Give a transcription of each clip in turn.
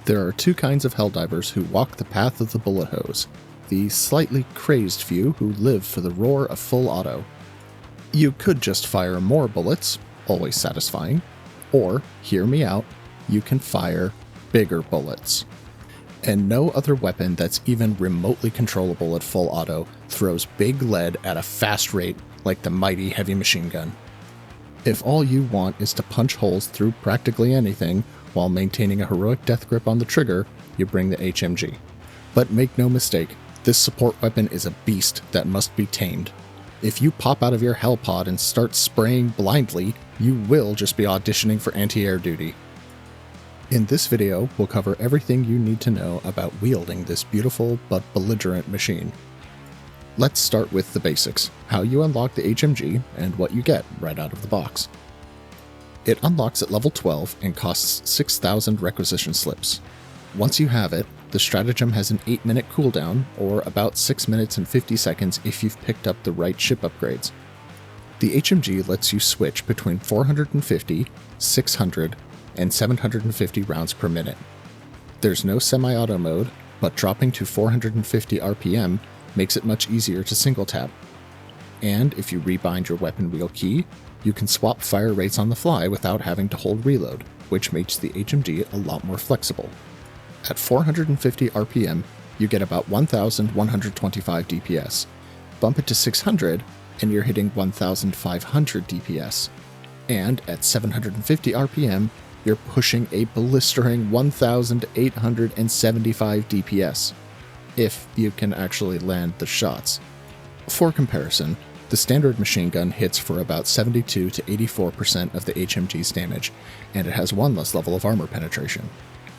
There are two kinds of Helldivers who walk the path of the bullet hose. The slightly crazed few who live for the roar of full auto. You could just fire more bullets, always satisfying, or, hear me out, you can fire bigger bullets. And no other weapon that's even remotely controllable at full auto throws big lead at a fast rate like the mighty heavy machine gun. If all you want is to punch holes through practically anything while maintaining a heroic death grip on the trigger, you bring the HMG. But make no mistake, this support weapon is a beast that must be tamed. If you pop out of your hell pod and start spraying blindly, you will just be auditioning for anti-air duty. In this video, we'll cover everything you need to know about wielding this beautiful but belligerent machine. Let's start with the basics, how you unlock the HMG and what you get right out of the box. It unlocks at level 12 and costs 6,000 requisition slips. Once you have it, the Stratagem has an 8-minute cooldown, or about 6 minutes and 50 seconds if you've picked up the right ship upgrades. The HMG lets you switch between 450, 600, and 750 rounds per minute. There's no semi-auto mode, but dropping to 450 RPM makes it much easier to single tap. And if you rebind your weapon wheel key, you can swap fire rates on the fly without having to hold reload, which makes the HMG a lot more flexible. At 450 RPM, you get about 1,125 DPS. Bump it to 600, and you're hitting 1,500 DPS. And at 750 RPM, you're pushing a blistering 1,875 DPS, if you can actually land the shots. For comparison, the standard machine gun hits for about 72 to 84% of the HMG's damage, and it has one less level of armor penetration.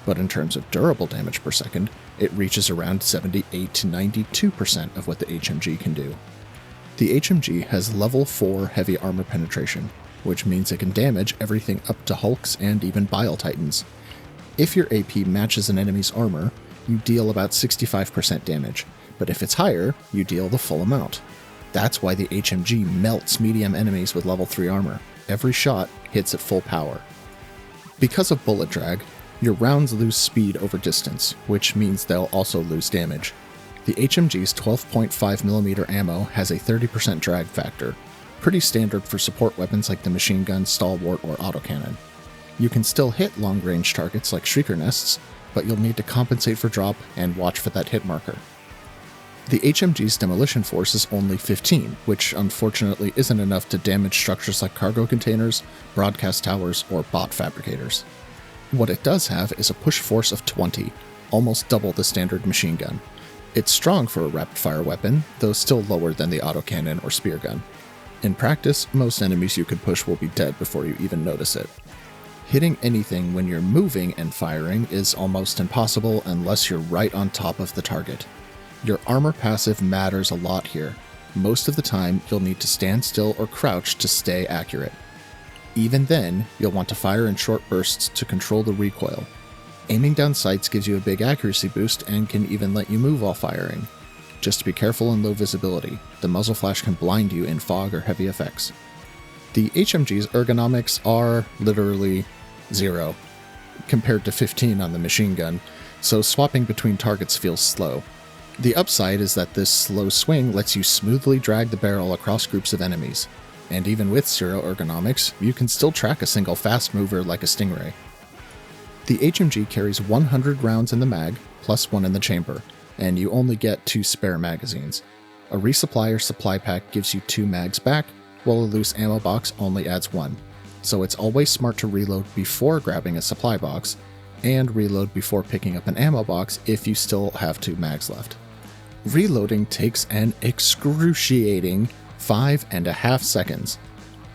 But in terms of durable damage per second, it reaches around 78 to 92% of what the HMG can do. The HMG has level 4 heavy armor penetration, which means it can damage everything up to Hulks and even Bile Titans. If your AP matches an enemy's armor, you deal about 65% damage, but if it's higher, you deal the full amount. That's why the HMG melts medium enemies with level 3 armor. Every shot hits at full power. Because of bullet drag, your rounds lose speed over distance, which means they'll also lose damage. The HMG's 12.5mm ammo has a 30% drag factor, pretty standard for support weapons like the machine gun, stalwart, or autocannon. You can still hit long-range targets like shrieker nests, but you'll need to compensate for drop and watch for that hit marker. The HMG's demolition force is only 15, which unfortunately isn't enough to damage structures like cargo containers, broadcast towers, or bot fabricators. What it does have is a push force of 20, almost double the standard machine gun. It's strong for a rapid-fire weapon, though still lower than the autocannon or spear gun. In practice, most enemies you could push will be dead before you even notice it. Hitting anything when you're moving and firing is almost impossible unless you're right on top of the target. Your armor passive matters a lot here. Most of the time, you'll need to stand still or crouch to stay accurate. Even then, you'll want to fire in short bursts to control the recoil. Aiming down sights gives you a big accuracy boost and can even let you move while firing. Just be careful in low visibility. The muzzle flash can blind you in fog or heavy effects. The HMG's ergonomics are literally 0, compared to 15 on the machine gun, so swapping between targets feels slow. The upside is that this slow swing lets you smoothly drag the barrel across groups of enemies. And even with 0 ergonomics, you can still track a single fast mover like a Stingray. The HMG carries 100 rounds in the mag, plus 1 in the chamber, and you only get 2 spare magazines. A resupply or supply pack gives you 2 mags back, while a loose ammo box only adds 1. So it's always smart to reload before grabbing a supply box, and reload before picking up an ammo box if you still have 2 mags left. Reloading takes an excruciating 5.5 seconds,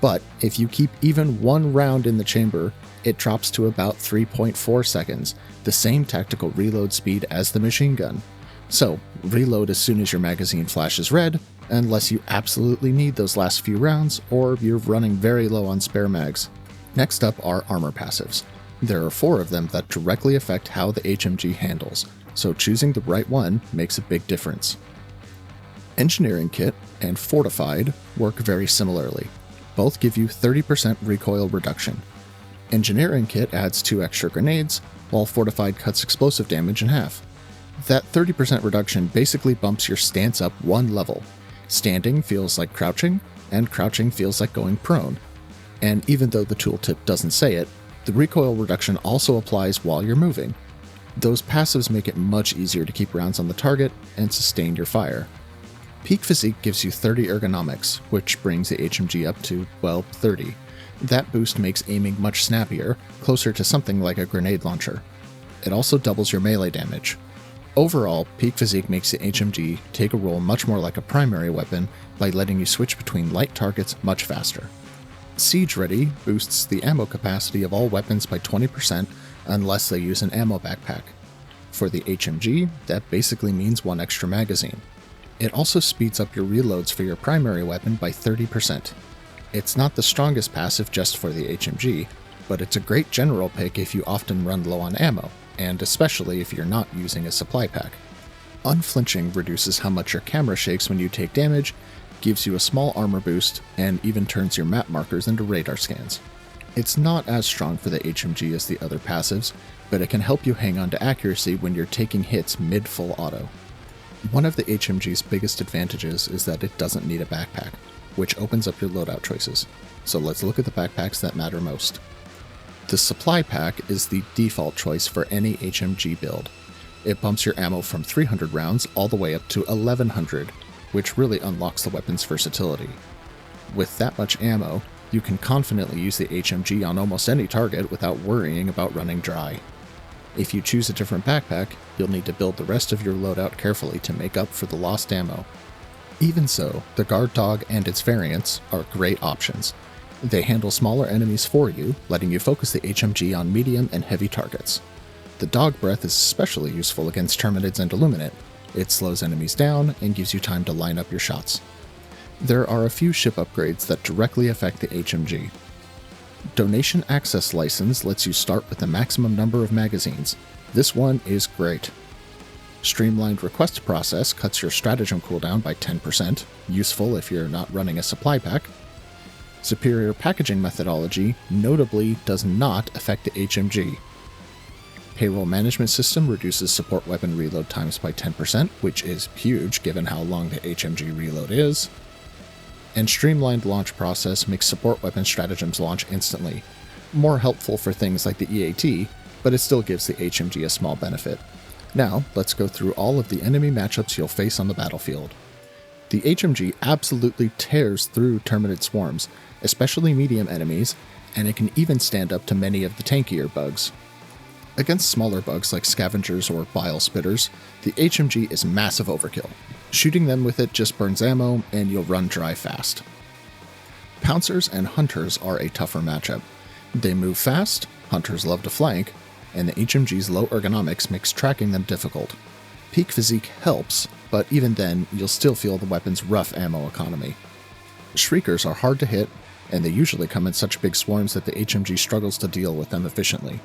but if you keep even 1 round in the chamber, it drops to about 3.4 seconds, the same tactical reload speed as the machine gun. So, reload as soon as your magazine flashes red, unless you absolutely need those last few rounds, or you're running very low on spare mags. Next up are armor passives. There are 4 of them that directly affect how the HMG handles, so choosing the right one makes a big difference. Engineering Kit and Fortified work very similarly. Both give you 30% recoil reduction. Engineering Kit adds 2 extra grenades, while Fortified cuts explosive damage in half. That 30% reduction basically bumps your stance up one level. Standing feels like crouching, and crouching feels like going prone. And even though the tooltip doesn't say it, the recoil reduction also applies while you're moving. Those passives make it much easier to keep rounds on the target and sustain your fire. Peak Physique gives you 30 ergonomics, which brings the HMG up to, well, 30. That boost makes aiming much snappier, closer to something like a grenade launcher. It also doubles your melee damage. Overall, Peak Physique makes the HMG take a role much more like a primary weapon by letting you switch between light targets much faster. Siege Ready boosts the ammo capacity of all weapons by 20% unless they use an ammo backpack. For the HMG, that basically means one extra magazine. It also speeds up your reloads for your primary weapon by 30%. It's not the strongest passive just for the HMG, but it's a great general pick if you often run low on ammo, and especially if you're not using a supply pack. Unflinching reduces how much your camera shakes when you take damage, gives you a small armor boost, and even turns your map markers into radar scans. It's not as strong for the HMG as the other passives, but it can help you hang on to accuracy when you're taking hits mid-full auto. One of the HMG's biggest advantages is that it doesn't need a backpack, which opens up your loadout choices. So let's look at the backpacks that matter most. The supply pack is the default choice for any HMG build. It bumps your ammo from 300 rounds all the way up to 1100, which really unlocks the weapon's versatility. With that much ammo, you can confidently use the HMG on almost any target without worrying about running dry. If you choose a different backpack, you'll need to build the rest of your loadout carefully to make up for the lost ammo. Even so, the Guard Dog and its variants are great options. They handle smaller enemies for you, letting you focus the HMG on medium and heavy targets. The Dog Breath is especially useful against Terminids and Illuminate. It slows enemies down and gives you time to line up your shots. There are a few ship upgrades that directly affect the HMG. Donation Access License lets you start with the maximum number of magazines. This one is great. Streamlined Request Process cuts your Stratagem cooldown by 10%, useful if you're not running a supply pack. Superior Packaging Methodology notably does not affect the HMG. Payroll Management System reduces support weapon reload times by 10%, which is huge given how long the HMG reload is. And Streamlined Launch Process makes support weapon stratagems launch instantly. More helpful for things like the EAT, but it still gives the HMG a small benefit. Now, let's go through all of the enemy matchups you'll face on the battlefield. The HMG absolutely tears through Terminid swarms, especially medium enemies, and it can even stand up to many of the tankier bugs. Against smaller bugs like scavengers or bile spitters, the HMG is massive overkill. Shooting them with it just burns ammo, and you'll run dry fast. Pouncers and Hunters are a tougher matchup. They move fast, Hunters love to flank, and the HMG's low ergonomics makes tracking them difficult. Peak Physique helps, but even then, you'll still feel the weapon's rough ammo economy. Shriekers are hard to hit, and they usually come in such big swarms that the HMG struggles to deal with them efficiently.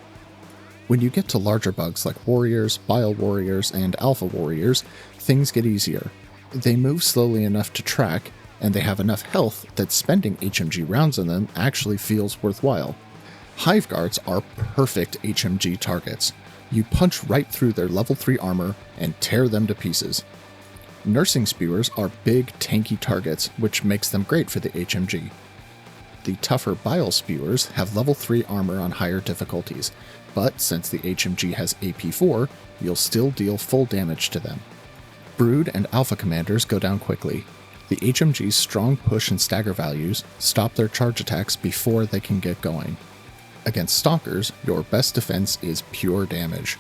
When you get to larger bugs like Warriors, Bile Warriors, and Alpha Warriors, things get easier. They move slowly enough to track, and they have enough health that spending HMG rounds on them actually feels worthwhile. Hive Guards are perfect HMG targets. You punch right through their level 3 armor and tear them to pieces. Nursing Spewers are big, tanky targets, which makes them great for the HMG. The tougher Bile Spewers have level 3 armor on higher difficulties, but since the HMG has AP4, you'll still deal full damage to them. Brood and Alpha Commanders go down quickly. The HMG's strong push and stagger values stop their charge attacks before they can get going. Against Stalkers, your best defense is pure damage.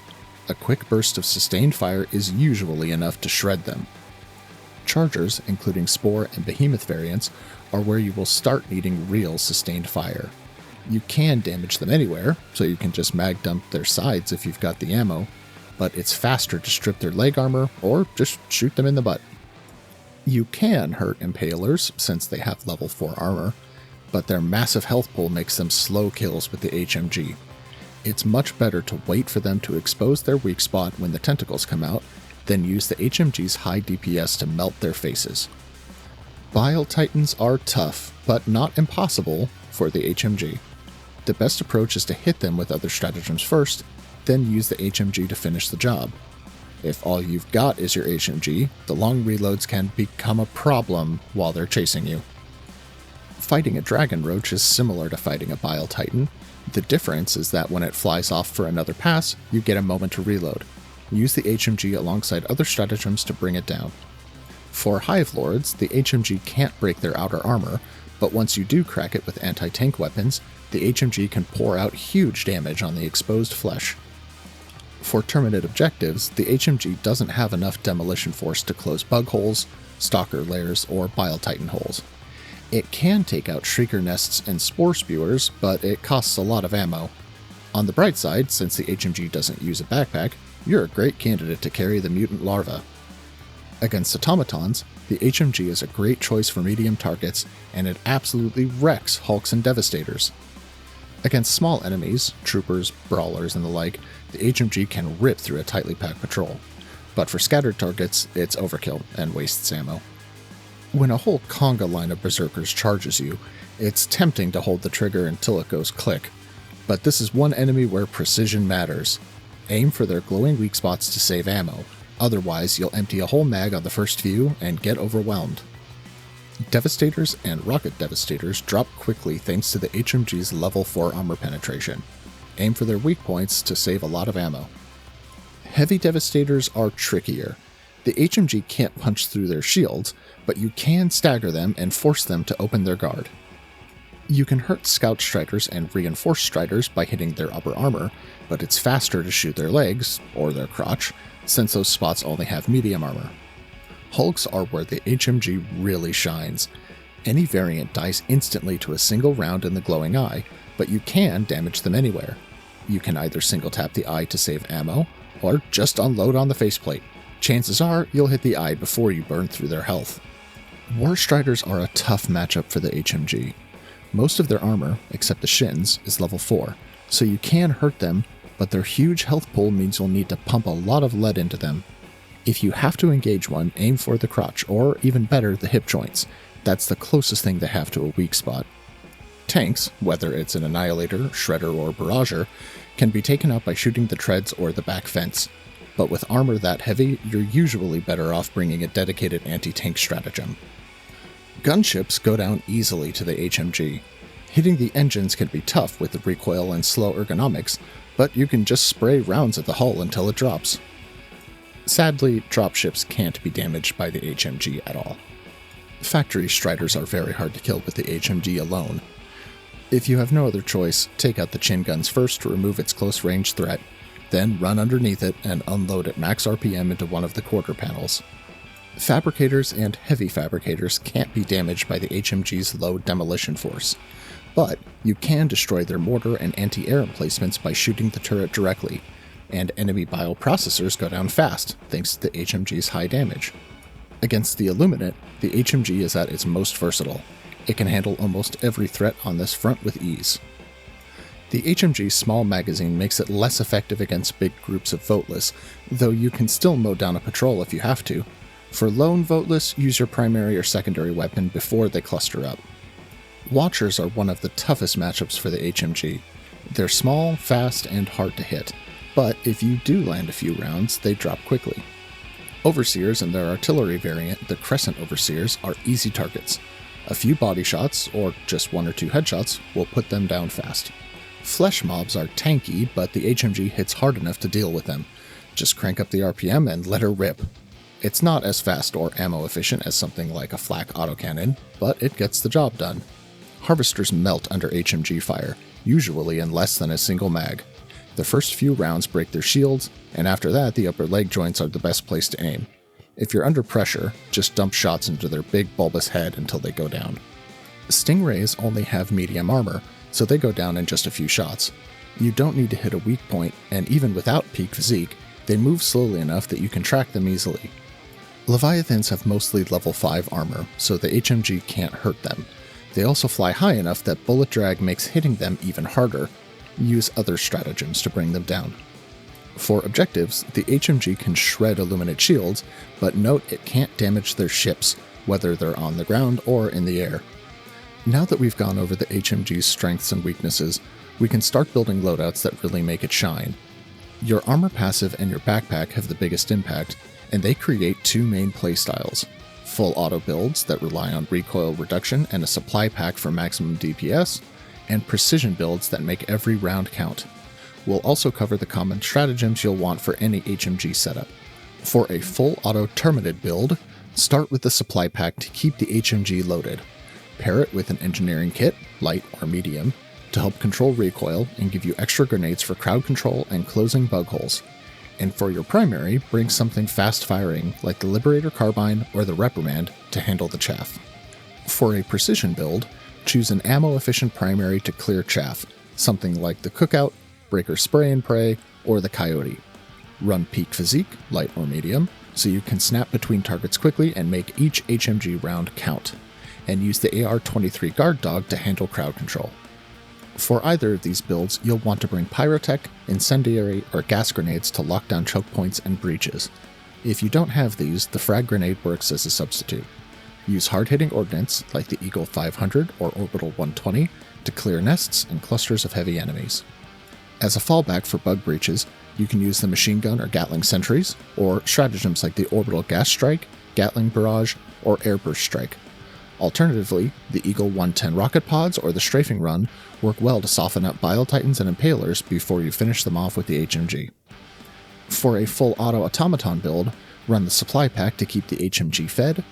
A quick burst of sustained fire is usually enough to shred them. Chargers, including Spore and Behemoth variants, are where you will start needing real sustained fire. You can damage them anywhere, so you can just mag dump their sides if you've got the ammo, but it's faster to strip their leg armor or just shoot them in the butt. You can hurt Impalers, since they have level 4 armor, but their massive health pool makes them slow kills with the HMG. It's much better to wait for them to expose their weak spot when the tentacles come out, than use the HMG's high DPS to melt their faces. Bile Titans are tough, but not impossible, for the HMG. The best approach is to hit them with other stratagems first, then use the HMG to finish the job. If all you've got is your HMG, the long reloads can become a problem while they're chasing you. Fighting a Dragon Roach is similar to fighting a Bile Titan. The difference is that when it flies off for another pass, you get a moment to reload. Use the HMG alongside other stratagems to bring it down. For Hive Lords, the HMG can't break their outer armor, but once you do crack it with anti-tank weapons, the HMG can pour out huge damage on the exposed flesh. For Terminid objectives, the HMG doesn't have enough demolition force to close bug holes, stalker lairs, or Bile Titan holes. It can take out Shrieker nests and Spore Spewers, but it costs a lot of ammo. On the bright side, since the HMG doesn't use a backpack, you're a great candidate to carry the mutant larva. Against automatons, the HMG is a great choice for medium targets, and it absolutely wrecks Hulks and Devastators. Against small enemies, troopers, brawlers, and the like, the HMG can rip through a tightly packed patrol. But for scattered targets, it's overkill and wastes ammo. When a whole conga line of berserkers charges you, it's tempting to hold the trigger until it goes click. But this is one enemy where precision matters. Aim for their glowing weak spots to save ammo, otherwise you'll empty a whole mag on the first few and get overwhelmed. Devastators and Rocket Devastators drop quickly thanks to the HMG's level 4 armor penetration. Aim for their weak points to save a lot of ammo. Heavy Devastators are trickier. The HMG can't punch through their shields, but you can stagger them and force them to open their guard. You can hurt Scout Striders and Reinforced Striders by hitting their upper armor, but it's faster to shoot their legs, or their crotch, since those spots only have medium armor. Hulks are where the HMG really shines. Any variant dies instantly to a single round in the glowing eye, but you can damage them anywhere. You can either single tap the eye to save ammo, or just unload on the faceplate. Chances are you'll hit the eye before you burn through their health. War Striders are a tough matchup for the HMG. Most of their armor, except the shins, is level 4, so you can hurt them, but their huge health pool means you'll need to pump a lot of lead into them. If you have to engage one, aim for the crotch, or even better, the hip joints. That's the closest thing they have to a weak spot. Tanks, whether it's an Annihilator, Shredder, or Barrager, can be taken out by shooting the treads or the back fence. But with armor that heavy, you're usually better off bringing a dedicated anti-tank stratagem. Gunships go down easily to the HMG. Hitting the engines can be tough with the recoil and slow ergonomics, but you can just spray rounds at the hull until it drops. Sadly, dropships can't be damaged by the HMG at all. Factory Striders are very hard to kill with the HMG alone. If you have no other choice, take out the chin guns first to remove its close range threat, then run underneath it and unload at max RPM into one of the quarter panels. Fabricators and heavy fabricators can't be damaged by the HMG's low demolition force, but you can destroy their mortar and anti-air emplacements by shooting the turret directly, and enemy bioprocessors go down fast thanks to the HMG's high damage. Against the Illuminate, the HMG is at its most versatile. It can handle almost every threat on this front with ease. The HMG's small magazine makes it less effective against big groups of voteless, though you can still mow down a patrol if you have to. For lone voteless, use your primary or secondary weapon before they cluster up. Watchers are one of the toughest matchups for the HMG. They're small, fast, and hard to hit, but if you do land a few rounds, they drop quickly. Overseers and their artillery variant, the Crescent Overseers, are easy targets. A few body shots, or just 1 or 2 headshots, will put them down fast. Flesh mobs are tanky, but the HMG hits hard enough to deal with them. Just crank up the RPM and let her rip. It's not as fast or ammo efficient as something like a flak autocannon, but it gets the job done. Harvesters melt under HMG fire, usually in less than a single mag. The first few rounds break their shields, and after that the upper leg joints are the best place to aim. If you're under pressure, just dump shots into their big bulbous head until they go down. Stingrays only have medium armor, so they go down in just a few shots. You don't need to hit a weak point, and even without peak physique, they move slowly enough that you can track them easily. Leviathans have mostly level 5 armor, so the HMG can't hurt them. They also fly high enough that bullet drag makes hitting them even harder. Use other stratagems to bring them down. For objectives, the HMG can shred Illuminate shields, but note it can't damage their ships, whether they're on the ground or in the air. Now that we've gone over the HMG's strengths and weaknesses, we can start building loadouts that really make it shine. Your armor passive and your backpack have the biggest impact, and they create two main playstyles: full auto builds that rely on recoil reduction and a supply pack for maximum DPS, and precision builds that make every round count. We'll also cover the common stratagems you'll want for any HMG setup. For a full auto Terminid build, start with the supply pack to keep the HMG loaded. Pair it with an engineering kit, light or medium, to help control recoil and give you extra grenades for crowd control and closing bug holes. And for your primary, bring something fast firing like the Liberator Carbine or the Reprimand to handle the chaff. For a precision build, choose an ammo efficient primary to clear chaff, something like the Cookout, Breaker Spray&Pray, or the Coyote. Run peak physique, light or medium, so you can snap between targets quickly and make each HMG round count, and use the AR-23 guard dog to handle crowd control. For either of these builds, you'll want to bring Pyrotech, Incendiary, or gas grenades to lock down choke points and breaches. If you don't have these, the Frag grenade works as a substitute. Use hard-hitting ordnance, like the Eagle 500 or Orbital 120, to clear nests and clusters of heavy enemies. As a fallback for bug breaches, you can use the machine gun or Gatling sentries, or stratagems like the Orbital Gas Strike, Gatling Barrage, or Airburst Strike. Alternatively, the Eagle 110 rocket pods or the Strafing run work well to soften up Bile Titans and Impalers before you finish them off with the HMG. For a full auto Automaton build, run the supply pack to keep the HMG fed,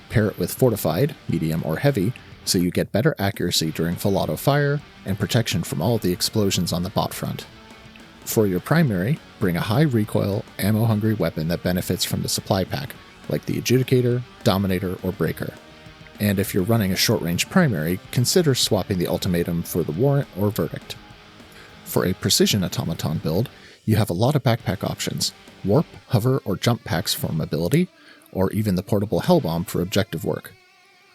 pair it with fortified, medium or heavy, so you get better accuracy during full auto fire and protection from all the explosions on the bot front. For your primary, bring a high recoil, ammo-hungry weapon that benefits from the supply pack, like the Adjudicator, Dominator, or Breaker. And if you're running a short-range primary, consider swapping the Ultimatum for the Warrant or Verdict. For a precision automaton build, you have a lot of backpack options: warp, hover, or jump packs for mobility, or even the portable Hellbomb for objective work.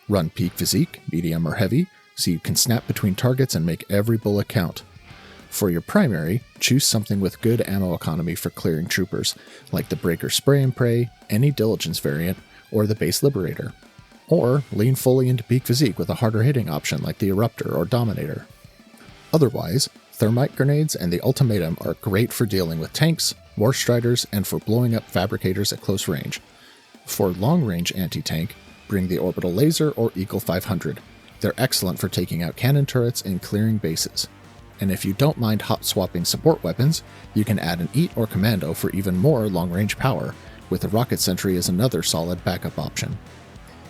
Run peak physique, medium or heavy, so you can snap between targets and make every bullet count. For your primary, choose something with good ammo economy for clearing troopers, like the Breaker Spray&Pray, any Diligence variant, or the base Liberator. Or lean fully into peak physique with a harder hitting option like the Eruptor or Dominator. Otherwise, thermite grenades and the Ultimatum are great for dealing with tanks, war striders, and for blowing up fabricators at close range. For long-range anti-tank, bring the Orbital Laser or Eagle 500. They're excellent for taking out cannon turrets and clearing bases. And if you don't mind hot-swapping support weapons, you can add an Eat or Commando for even more long-range power, with the Rocket Sentry as another solid backup option.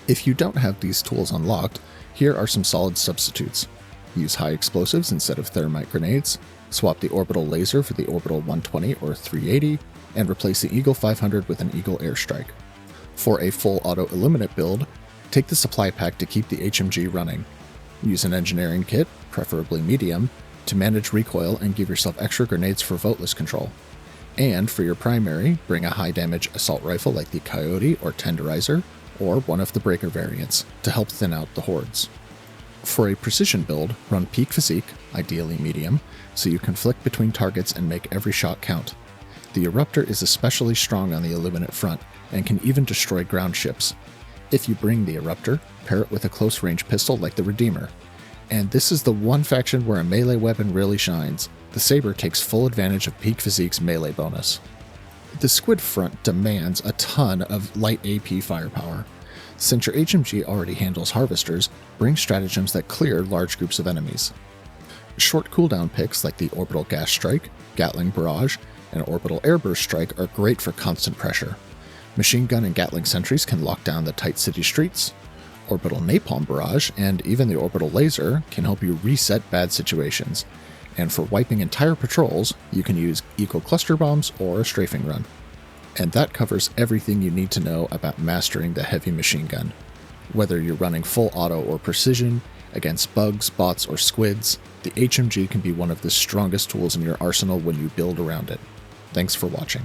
If you don't have these tools unlocked, here are some solid substitutes. Use high explosives instead of thermite grenades, swap the Orbital Laser for the Orbital 120 or 380, and replace the Eagle 500 with an Eagle Airstrike. For a full auto Illuminate build, take the supply pack to keep the HMG running. Use an engineering kit, preferably medium, to manage recoil and give yourself extra grenades for voteless control. And for your primary, bring a high damage assault rifle like the Coyote or Tenderizer, or one of the Breaker variants, to help thin out the hordes. For a precision build, run peak physique, ideally medium, so you can flick between targets and make every shot count. The Eruptor is especially strong on the Illuminate front, and can even destroy ground ships. If you bring the Eruptor, pair it with a close-range pistol like the Redeemer. And this is the one faction where a melee weapon really shines. The Saber takes full advantage of peak physique's melee bonus. The Squid front demands a ton of light AP firepower. Since your HMG already handles harvesters, bring stratagems that clear large groups of enemies. Short cooldown picks like the Orbital Gas Strike, Gatling Barrage, and Orbital Airburst Strike are great for constant pressure. Machine gun and Gatling sentries can lock down the tight city streets. Orbital Napalm Barrage and even the Orbital Laser can help you reset bad situations. And for wiping entire patrols, you can use Eagle Cluster Bombs or a Strafing run. And that covers everything you need to know about mastering the heavy machine gun. Whether you're running full auto or precision, against bugs, bots, or squids, the HMG can be one of the strongest tools in your arsenal when you build around it. Thanks for watching.